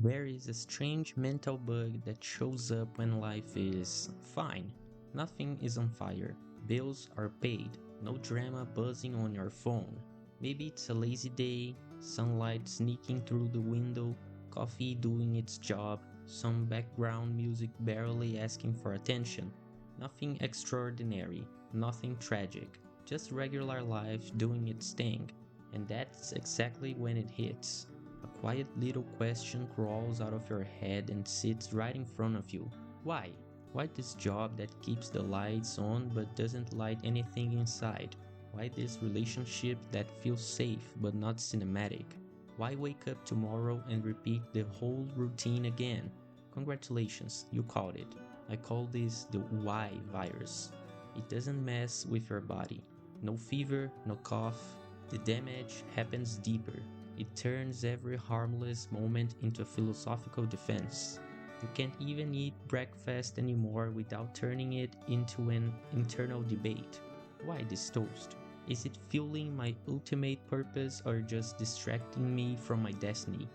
There is a strange mental bug that shows up when life is fine. Nothing is on fire. Bills are paid. No drama buzzing on your phone. Maybe it's a lazy day, sunlight sneaking through the window, coffee doing its job, some background music barely asking for attention. Nothing extraordinary, nothing tragic, just regular life doing its thing. And that's exactly when it hits. A quiet little question crawls out of your head and sits right in front of you. Why? Why this job that keeps the lights on but doesn't light anything inside? Why this relationship that feels safe but not cinematic? Why wake up tomorrow and repeat the whole routine again? Congratulations, you caught it. I call this the why virus. It doesn't mess with your body. No fever, no cough. The damage happens deeper. It turns every harmless moment into a philosophical defense. You can't even eat breakfast anymore without turning it into an internal debate. Why this toast? Is it fueling my ultimate purpose or just distracting me from my destiny?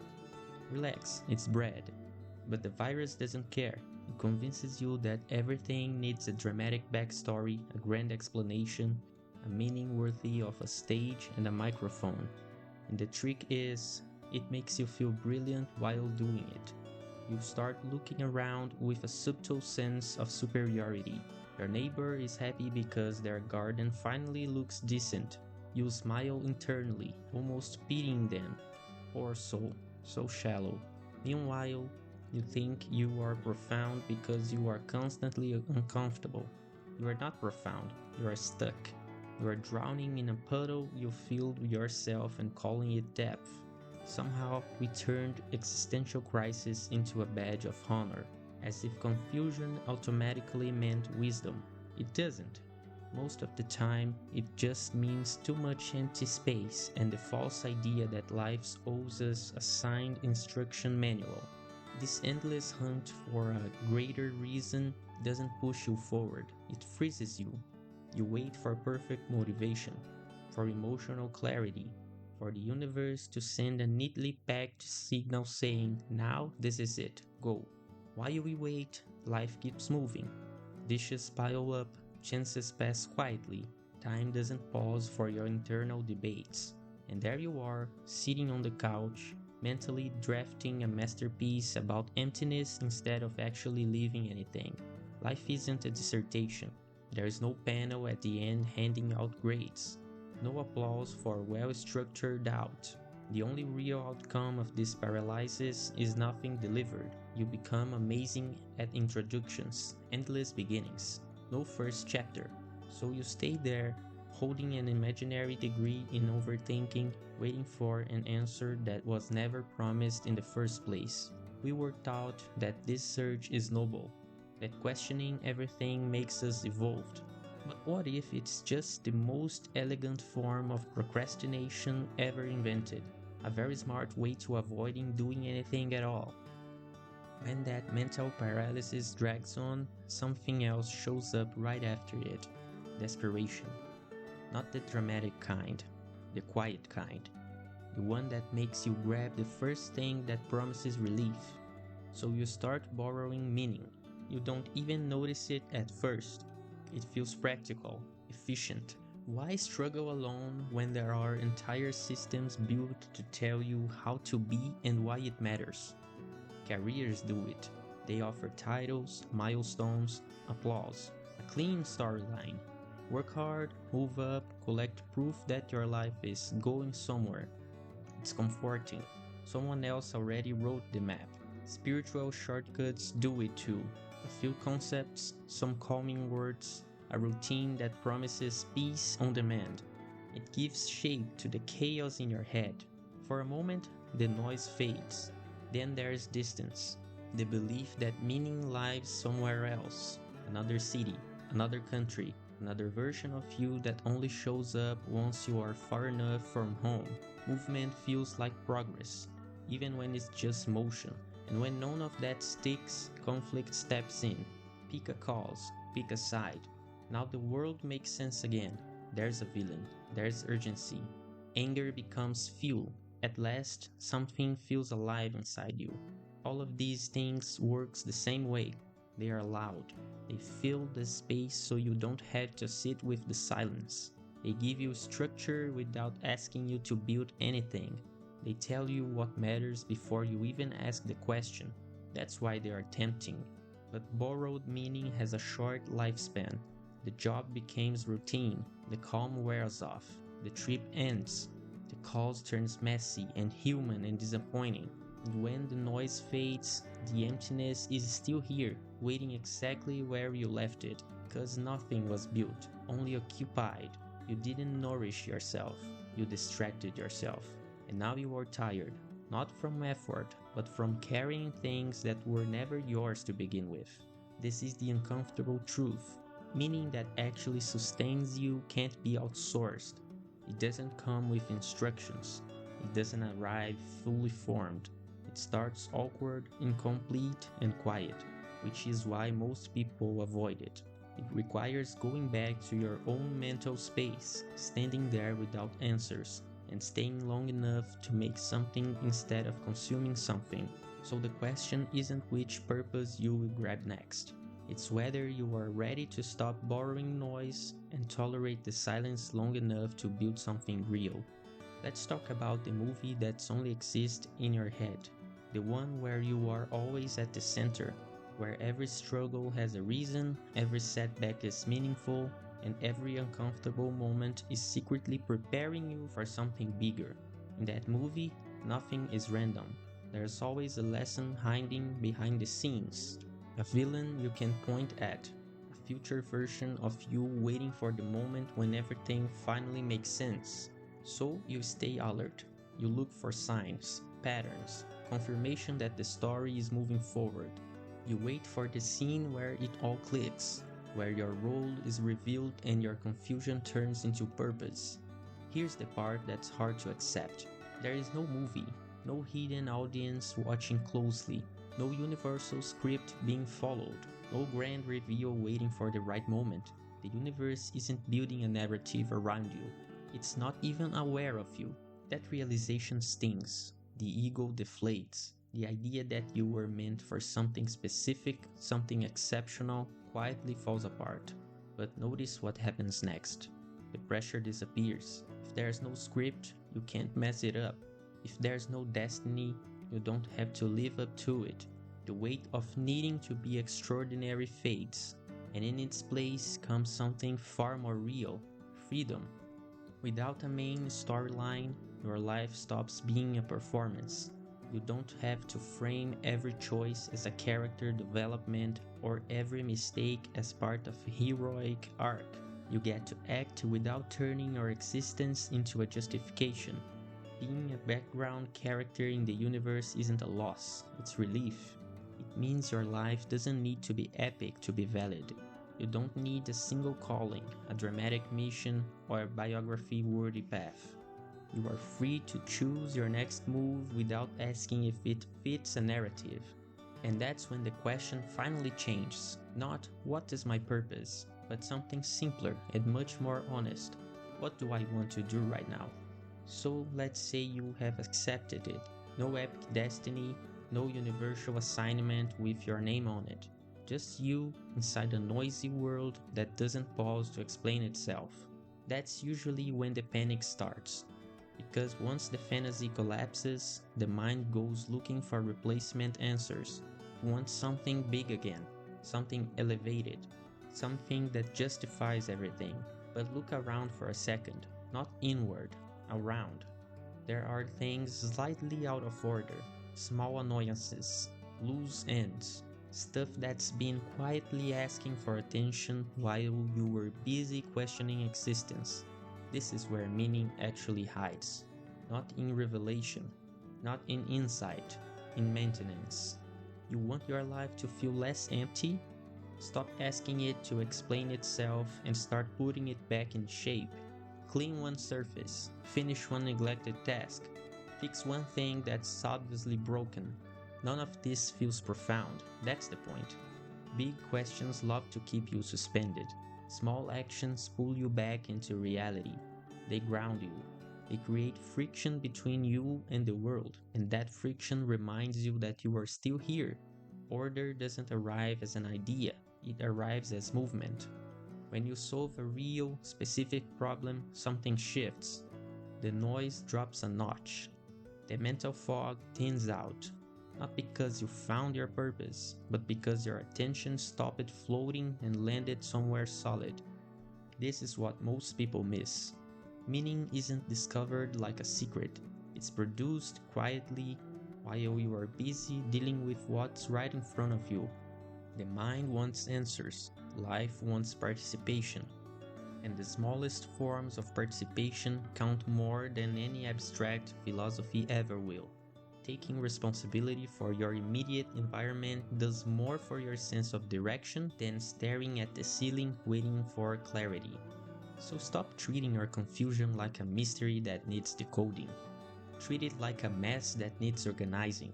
Relax, it's bread. But the virus doesn't care. It convinces you that everything needs a dramatic backstory, a grand explanation, a meaning worthy of a stage and a microphone. And the trick is, it makes you feel brilliant while doing it. You start looking around with a subtle sense of superiority. Your neighbor is happy because their garden finally looks decent. You smile internally, almost pitying them. Poor soul, so shallow. Meanwhile, you think you are profound because you are constantly uncomfortable. You are not profound, you are stuck. You are drowning in a puddle you filled yourself and calling it depth. Somehow, we turned existential crisis into a badge of honor, as if confusion automatically meant wisdom. It doesn't. Most of the time, it just means too much empty space and the false idea that life owes us a signed instruction manual. This endless hunt for a greater reason doesn't push you forward, it freezes you. You wait for perfect motivation, for emotional clarity, for the universe to send a neatly packed signal saying, now this is it, go. While we wait, life keeps moving. Dishes pile up, chances pass quietly, time doesn't pause for your internal debates. And there you are, sitting on the couch, mentally drafting a masterpiece about emptiness instead of actually living anything. Life isn't a dissertation. There is no panel at the end handing out grades. No applause for well-structured doubt. The only real outcome of this paralysis is nothing delivered. You become amazing at introductions, endless beginnings. No first chapter. So you stay there, holding an imaginary degree in overthinking, waiting for an answer that was never promised in the first place. We were taught that this search is noble, that questioning everything makes us evolved. But what if it's just the most elegant form of procrastination ever invented? A very smart way to avoiding doing anything at all. When that mental paralysis drags on, something else shows up right after it. Desperation. Not the dramatic kind, the quiet kind. The one that makes you grab the first thing that promises relief. So you start borrowing meaning. You don't even notice it at first. It feels practical, efficient. Why struggle alone when there are entire systems built to tell you how to be and why it matters? Careers do it. They offer titles, milestones, applause, a clean storyline. Work hard, move up, collect proof that your life is going somewhere. It's comforting. Someone else already wrote the map. Spiritual shortcuts do it too. A few concepts, some calming words, a routine that promises peace on demand. It gives shape to the chaos in your head. For a moment, the noise fades. Then there's distance. The belief that meaning lies somewhere else. Another city, another country, another version of you that only shows up once you are far enough from home. Movement feels like progress, even when it's just motion. And when none of that sticks, conflict steps in. Pick a cause, pick a side. Now the world makes sense again. There's a villain, there's urgency. Anger becomes fuel. At last, something feels alive inside you. All of these things works the same way. They are loud. They fill the space so you don't have to sit with the silence. They give you structure without asking you to build anything. They tell you what matters before you even ask the question. That's why they are tempting. But borrowed meaning has a short lifespan. The job becomes routine, the calm wears off, the trip ends, the calls turns messy and human and disappointing. And when the noise fades, the emptiness is still here, waiting exactly where you left it, because nothing was built, only occupied. You didn't nourish yourself, you distracted yourself. And now you are tired, not from effort, but from carrying things that were never yours to begin with. This is the uncomfortable truth. Meaning that actually sustains you can't be outsourced. It doesn't come with instructions. It doesn't arrive fully formed. It starts awkward, incomplete, and quiet, which is why most people avoid it. It requires going back to your own mental space, standing there without answers, and staying long enough to make something instead of consuming something. So the question isn't which purpose you will grab next. It's whether you are ready to stop borrowing noise and tolerate the silence long enough to build something real. Let's talk about the movie that's only exists in your head. The one where you are always at the center, where every struggle has a reason, every setback is meaningful, and every uncomfortable moment is secretly preparing you for something bigger. In that movie, nothing is random. There's always a lesson hiding behind the scenes, a villain you can point at, a future version of you waiting for the moment when everything finally makes sense. So you stay alert. You look for signs, patterns, confirmation that the story is moving forward. You wait for the scene where it all clicks, where your role is revealed and your confusion turns into purpose. Here's the part that's hard to accept. There is no movie, no hidden audience watching closely, no universal script being followed, no grand reveal waiting for the right moment. The universe isn't building a narrative around you. It's not even aware of you. That realization stings. The ego deflates. The idea that you were meant for something specific, something exceptional, quietly falls apart. But notice what happens next. The pressure disappears. If there's no script, you can't mess it up. If there's no destiny, you don't have to live up to it. The weight of needing to be extraordinary fades, and in its place comes something far more real: freedom. Without a main storyline, your life stops being a performance. You don't have to frame every choice as a character development or every mistake as part of a heroic arc. You get to act without turning your existence into a justification. Being a background character in the universe isn't a loss, it's relief. It means your life doesn't need to be epic to be valid. You don't need a single calling, a dramatic mission, or a biography-worthy path. You are free to choose your next move without asking if it fits a narrative. And that's when the question finally changes. Not, what is my purpose? But something simpler and much more honest. What do I want to do right now? So let's say you have accepted it. No epic destiny, no universal assignment with your name on it. Just you inside a noisy world that doesn't pause to explain itself. That's usually when the panic starts. Because once the fantasy collapses, the mind goes looking for replacement answers. It wants something big again, something elevated, something that justifies everything. But look around for a second, not inward, around. There are things slightly out of order, small annoyances, loose ends, stuff that's been quietly asking for attention while you were busy questioning existence. This is where meaning actually hides. Not in revelation, not in insight, in maintenance. You want your life to feel less empty? Stop asking it to explain itself and start putting it back in shape. Clean one surface, finish one neglected task, fix one thing that's obviously broken. None of this feels profound, that's the point. Big questions love to keep you suspended. Small actions pull you back into reality. They ground you. They create friction between you and the world, and that friction reminds you that you are still here. Order doesn't arrive as an idea, it arrives as movement. When you solve a real, specific problem, something shifts. The noise drops a notch. The mental fog thins out. Not because you found your purpose, but because your attention stopped floating and landed somewhere solid. This is what most people miss. Meaning isn't discovered like a secret, it's produced quietly while you are busy dealing with what's right in front of you. The mind wants answers, life wants participation, and the smallest forms of participation count more than any abstract philosophy ever will. Taking responsibility for your immediate environment does more for your sense of direction than staring at the ceiling waiting for clarity. So stop treating your confusion like a mystery that needs decoding. Treat it like a mess that needs organizing.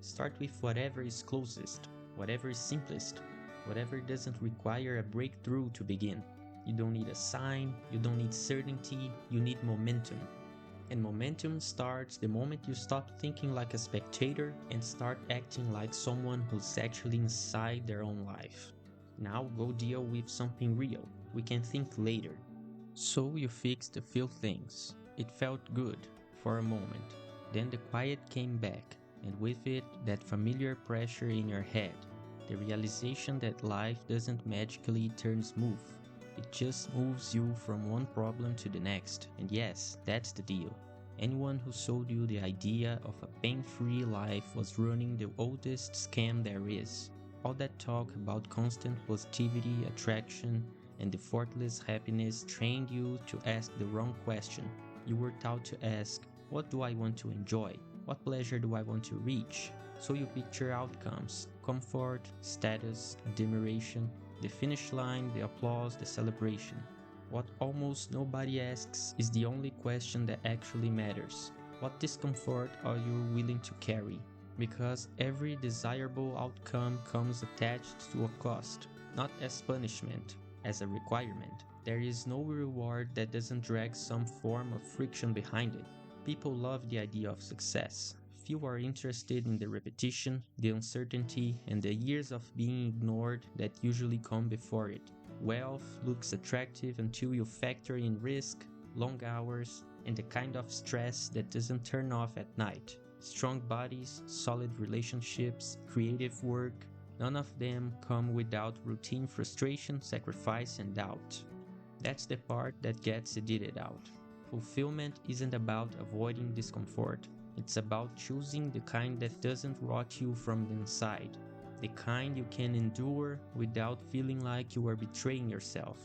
Start with whatever is closest, whatever is simplest, whatever doesn't require a breakthrough to begin. You don't need a sign, you don't need certainty, you need momentum. And momentum starts the moment you stop thinking like a spectator and start acting like someone who's actually inside their own life. Now go deal with something real. We can think later. So you fixed a few things. It felt good for a moment. Then the quiet came back, and with it, that familiar pressure in your head. The realization that life doesn't magically turn smooth. It just moves you from one problem to the next. And yes, that's the deal. Anyone who sold you the idea of a pain-free life was running the oldest scam there is. All that talk about constant positivity, attraction, and effortless happiness trained you to ask the wrong question. You were taught to ask, what do I want to enjoy? What pleasure do I want to reach? So you picture outcomes, comfort, status, admiration, the finish line, the applause, the celebration. What almost nobody asks is the only question that actually matters. What discomfort are you willing to carry? Because every desirable outcome comes attached to a cost, not as punishment, as a requirement. There is no reward that doesn't drag some form of friction behind it. People love the idea of success. Few are interested in the repetition, the uncertainty, and the years of being ignored that usually come before it. Wealth looks attractive until you factor in risk, long hours, and the kind of stress that doesn't turn off at night. Strong bodies, solid relationships, creative work, none of them come without routine frustration, sacrifice, and doubt. That's the part that gets edited out. Fulfillment isn't about avoiding discomfort. It's about choosing the kind that doesn't rot you from the inside. The kind you can endure without feeling like you are betraying yourself.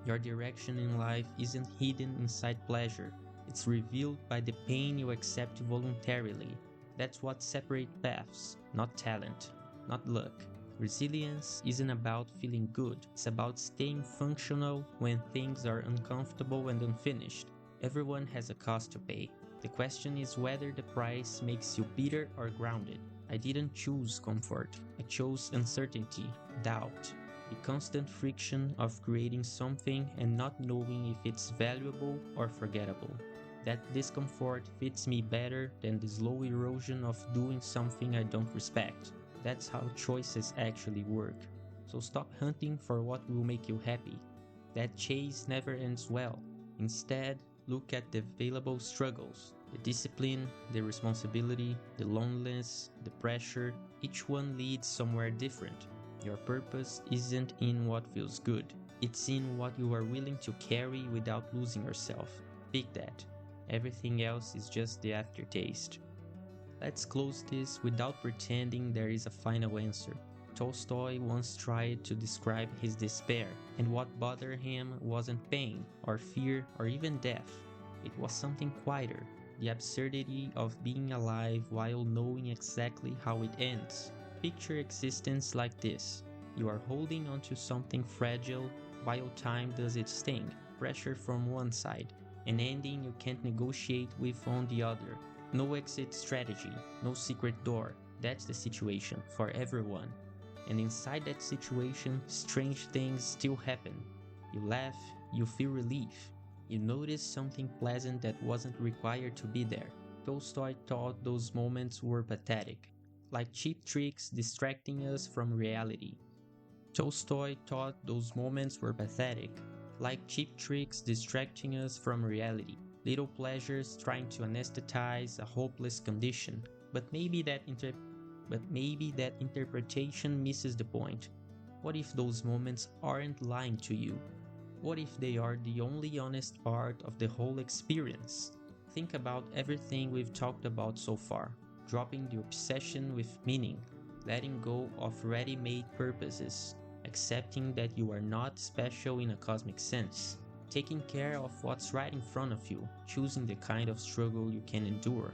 Your direction in life isn't hidden inside pleasure. It's revealed by the pain you accept voluntarily. That's what separates paths, not talent, not luck. Resilience isn't about feeling good, it's about staying functional when things are uncomfortable and unfinished. Everyone has a cost to pay. The question is whether the price makes you bitter or grounded. I didn't choose comfort, I chose uncertainty, doubt, the constant friction of creating something and not knowing if it's valuable or forgettable. That discomfort fits me better than the slow erosion of doing something I don't respect. That's how choices actually work. So stop hunting for what will make you happy. That chase never ends well. Instead, look at the available struggles, the discipline, the responsibility, the loneliness, the pressure. Each one leads somewhere different. Your purpose isn't in what feels good. It's in what you are willing to carry without losing yourself. Pick that. Everything else is just the aftertaste. Let's close this without pretending there is a final answer. Tolstoy once tried to describe his despair, and what bothered him wasn't pain, or fear, or even death. It was something quieter, the absurdity of being alive while knowing exactly how it ends. Picture existence like this. You are holding onto something fragile while time does its thing, pressure from one side, an ending you can't negotiate with on the other. No exit strategy, no secret door. That's the situation for everyone. And inside that situation, strange things still happen. You laugh, you feel relief. You notice something pleasant that wasn't required to be there. Tolstoy thought those moments were pathetic, like cheap tricks distracting us from reality. Tolstoy thought those moments were pathetic, like cheap tricks distracting us from reality, little pleasures trying to anesthetize a hopeless condition. But maybe that interpretation misses the point. What if those moments aren't lying to you? What if they are the only honest part of the whole experience? Think about everything we've talked about so far, dropping the obsession with meaning, letting go of ready made purposes, accepting that you are not special in a cosmic sense, taking care of what's right in front of you, choosing the kind of struggle you can endure.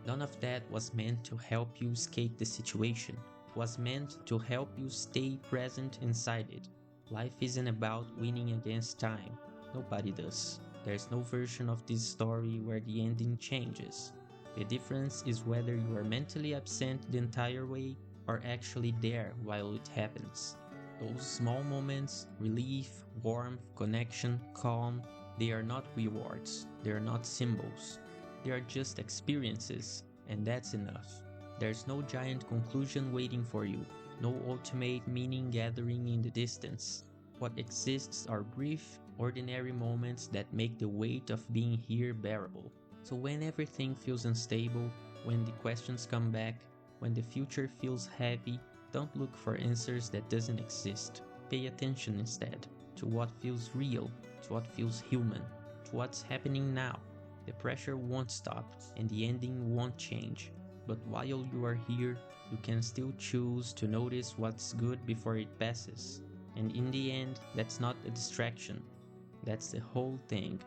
None of that was meant to help you escape the situation. It was meant to help you stay present inside it. Life isn't about winning against time. Nobody does. There's no version of this story where the ending changes. The difference is whether you are mentally absent the entire way or actually there while it happens. Those small moments, relief, warmth, connection, calm, they are not rewards. They are not symbols. They are just experiences, and that's enough. There's no giant conclusion waiting for you, no ultimate meaning gathering in the distance. What exists are brief, ordinary moments that make the weight of being here bearable. So when everything feels unstable, when the questions come back, when the future feels heavy, don't look for answers that doesn't exist. Pay attention instead to what feels real, to what feels human, to what's happening now. The pressure won't stop and the ending won't change. But while you are here, you can still choose to notice what's good before it passes. And in the end, that's not a distraction. That's the whole thing.